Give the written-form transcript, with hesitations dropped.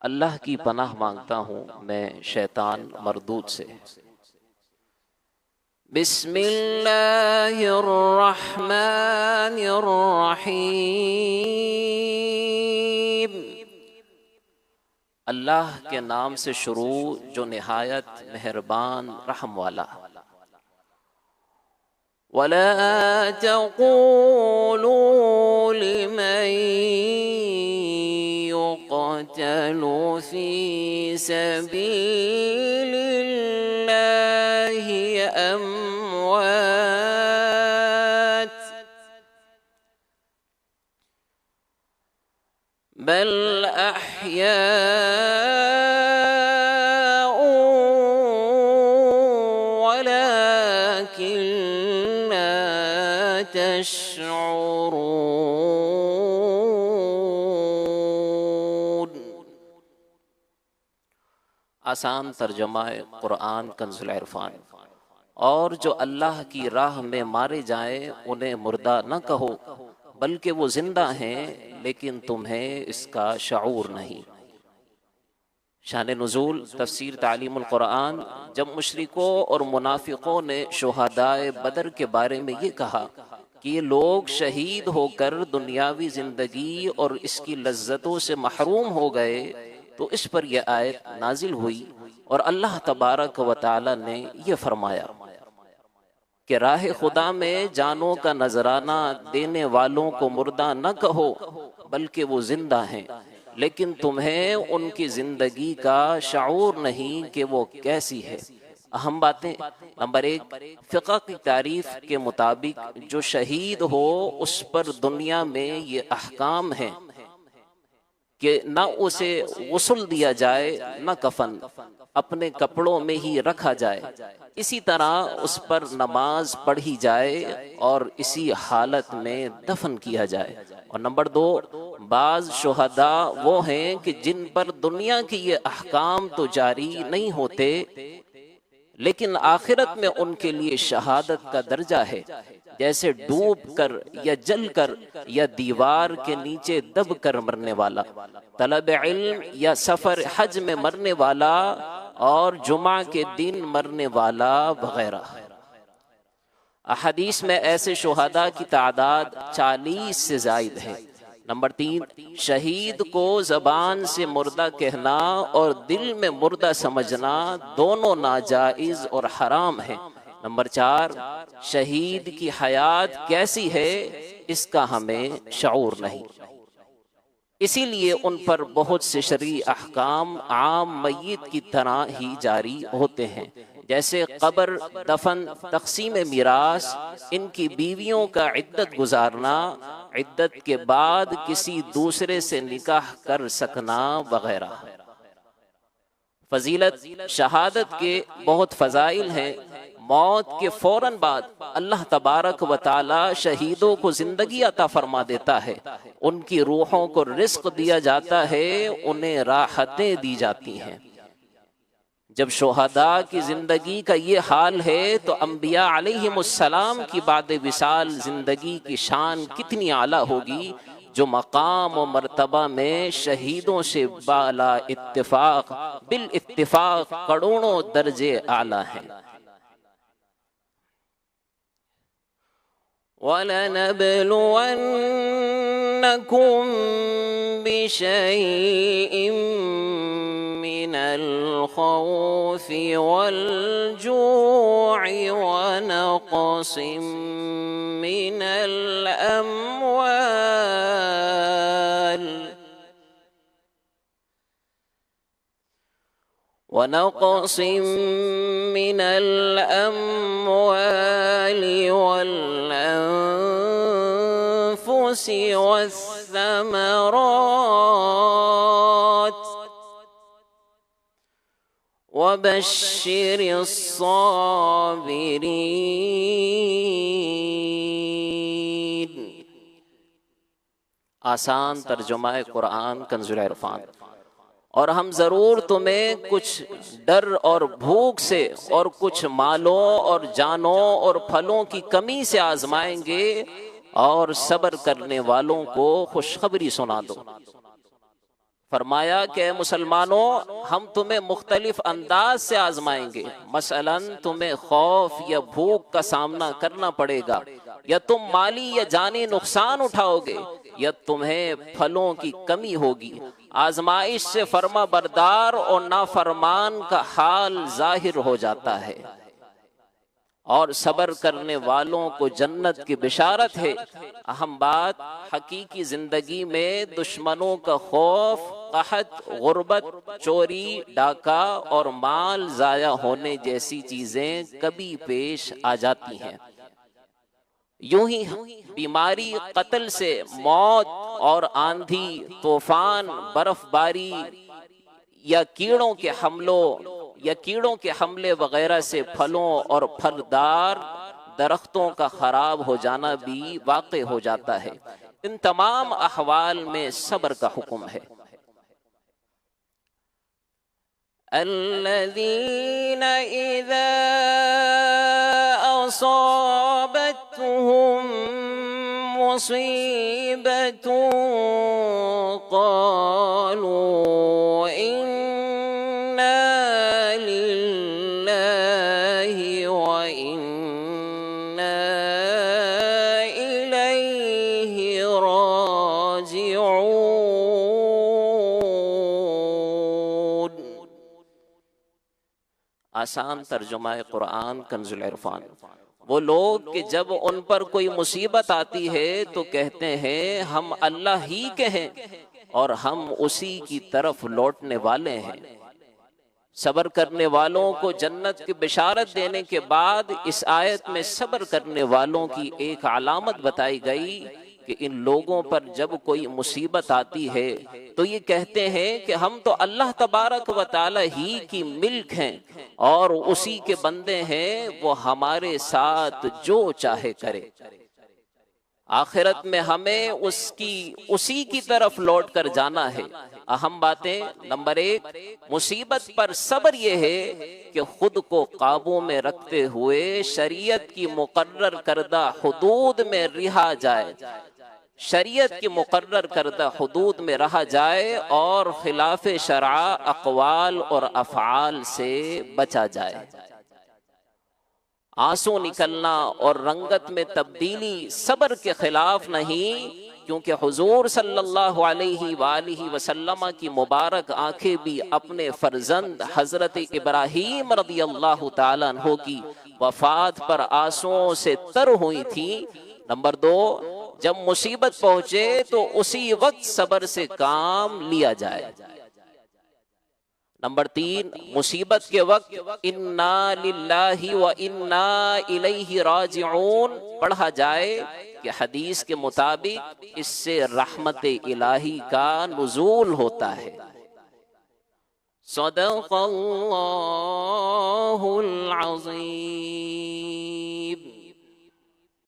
اللہ کی پناہ مانگتا ہوں میں شیطان مردود سے۔ بسم اللہ الرحمن الرحیم۔ اللہ کے نام سے شروع جو نہایت مہربان رحم والا۔ وَلَا تَقُولُوا لِمَن يُقْتَلُ فِي سَبِيلِ اللَّهِ أَمْوَاتٌ بَلْ أَحْيَاءٌ وَلَكِنْ لَا تَشْعُرُونَ۔ آسان ترجمہ قرآن کنز العرفان۔ اور جو اللہ کی راہ میں مارے جائیں انہیں مردہ نہ کہو بلکہ وہ زندہ ہیں لیکن تمہیں اس کا شعور نہیں۔ شان نزول تفسیر تعلیم القرآن۔ جب مشرکوں اور منافقوں نے شہدائے بدر کے بارے میں یہ کہا کہ یہ لوگ شہید ہو کر دنیاوی زندگی اور اس کی لذتوں سے محروم ہو گئے تو اس پر یہ آیت نازل ہوئی اور اللہ تبارک و تعالی نے یہ فرمایا کہ راہ خدا میں جانوں کا نذرانہ دینے والوں کو مردہ نہ کہو بلکہ وہ زندہ ہیں لیکن تمہیں ان کی زندگی کا شعور نہیں کہ وہ کیسی ہے۔ اہم باتیں۔ نمبر 1، فقہ کی تعریف کے مطابق جو شہید ہو اس پر دنیا میں یہ احکام ہیں کہ نہ اسے غسل دیا جائے نہ کفن، اپنے کپڑوں میں ہی رکھا جائے، اسی طرح اس پر نماز پڑھی جائے اور اسی حالت میں دفن کیا جائے۔ اور نمبر 2، بعض شہداء وہ ہیں کہ جن پر دنیا کی یہ احکام تو جاری نہیں ہوتے لیکن آخرت میں ان کے لیے شہادت کا درجہ ہے، جیسے ڈوب کر یا جل کر یا دیوار کے نیچے دب کر مرنے والا، طلب علم یا سفر حج میں مرنے والا اور جمعہ کے دن مرنے والا وغیرہ۔ احادیث میں ایسے شہداء کی تعداد 40 سے زائد ہے۔ نمبر 3، شہید کو زبان سے مردہ کہنا اور دل میں مردہ سمجھنا دونوں ناجائز اور حرام ہیں۔ نمبر 4، شہید کی حیات کیسی ہے اس کا ہمیں شعور نہیں، اسی لیے ان پر بہت سے شرعی احکام عام میت کی طرح ہی جاری ہوتے ہیں، جیسے قبر، دفن، تقسیم میراث، ان کی بیویوں کا عدت گزارنا، عدت کے بعد کسی دوسرے سے نکاح کر سکنا وغیرہ۔ فضیلت۔ شہادت کے بہت فضائل ہیں۔ موت کے فوراً بعد اللہ تبارک و تعالی شہیدوں کو زندگی عطا فرما دیتا ہے، ان کی روحوں کو رزق دیا جاتا ہے، انہیں راحتیں دی جاتی ہیں۔ جب شہداء کی زندگی کا یہ حال ہے تو انبیاء علیہم السلام کی بعد وصال زندگی کی شان کتنی اعلیٰ ہوگی جو مقام و مرتبہ میں شہیدوں سے بالا اتفاق بالاتفاق کروڑوں درجے اعلیٰ ہیں۔ وَلَنَبْلُوَنَّكُمْ بِشَيْءٍ مِّنَ الْخَوْفِ وَالْجُوعِ وَنَقْصٍ مِّنَ الْأَمْوَالِ وَالْأَنفُسِ وَالثَّمَرَاتِ وَبَشِّرِ الصَّابِرِينَ۔ آسان ترجمہ قرآن کنز العرفان۔ اور ہم ضرور تمہیں کچھ ڈر اور بھوک سے اور کچھ مالوں اور جانوں اور پھلوں کی کمی سے آزمائیں گے اور صبر کرنے والوں کو خوشخبری سنا دو۔ فرمایا کہ مسلمانوں ہم تمہیں مختلف انداز سے آزمائیں گے، مثلاً تمہیں خوف یا بھوک کا سامنا کرنا پڑے گا، یا تم مالی یا جانی نقصان اٹھاؤ گے، یا تمہیں پھلوں کی کمی ہوگی۔ آزمائش سے فرما بردار اور نافرمان کا حال ظاہر ہو جاتا ہے، اور صبر کرنے والوں کو جنت کی بشارت ہے۔ اہم بات، حقیقی زندگی میں دشمنوں کا خوف، قحط، غربت، چوری، ڈاکہ اور مال ضائع ہونے جیسی چیزیں کبھی پیش آ جاتی ہیں۔ یوں ہی بیماری، قتل سے، موت اور آندھی، طوفان، برف باری یا کیڑوں کے حملے وغیرہ سے پھلوں اور پھلدار درختوں کا خراب ہو جانا بھی واقع ہو جاتا ہے۔ ان تمام احوال میں صبر کا حکم ہے۔ الذین اذا اصابتهم مصیبت قالوا انا للہ وانا الیہ راجعون۔ آسان ترجمہ قرآن کنز العرفان۔ وہ لوگ کہ جب ان پر کوئی مصیبت آتی ہے تو کہتے ہیں ہم اللہ ہی کے ہیں اور ہم اسی کی طرف لوٹنے والے ہیں۔ صبر کرنے والوں کو جنت کی بشارت دینے کے بعد اس آیت میں صبر کرنے والوں کی ایک علامت بتائی گئی کہ ان لوگوں پر جب کوئی مصیبت آتی ہے تو یہ کہتے ہیں کہ ہم تو اللہ تبارک و تعالی ہی کی ملک ہیں اور اسی کے بندے ہیں، وہ ہمارے ساتھ جو چاہے کرے۔ آخرت میں ہمیں اسی کی طرف لوٹ کر جانا ہے۔ اہم باتیں، نمبر 1، مصیبت پر صبر یہ ہے کہ خود کو قابو میں رکھتے ہوئے شریعت کی مقرر کردہ حدود میں رہا جائے، شریعت کی مقرر کردہ حدود میں رہا جائے اور خلاف شرع اقوال اور افعال سے بچا جائے۔ آنسو نکلنا اور رنگت میں تبدیلی صبر کے خلاف نہیں، کیونکہ حضور صلی اللہ علیہ وآلہ وسلم کی مبارک آنکھیں بھی اپنے فرزند حضرت ابراہیم رضی اللہ تعالیٰ عنہ کی وفات پر آنسوؤں سے تر ہوئی تھیں۔ نمبر 2، جب مصیبت پہنچے تو اسی وقت صبر سے کام لیا جائے۔ نمبر 3، مصیبت کے وقت انا للہ و انا الیہ راجعون پڑھا جائے کہ حدیث کے مطابق اس سے رحمت الہی کا نزول ہوتا ہے۔ صدق اللہ العظیم۔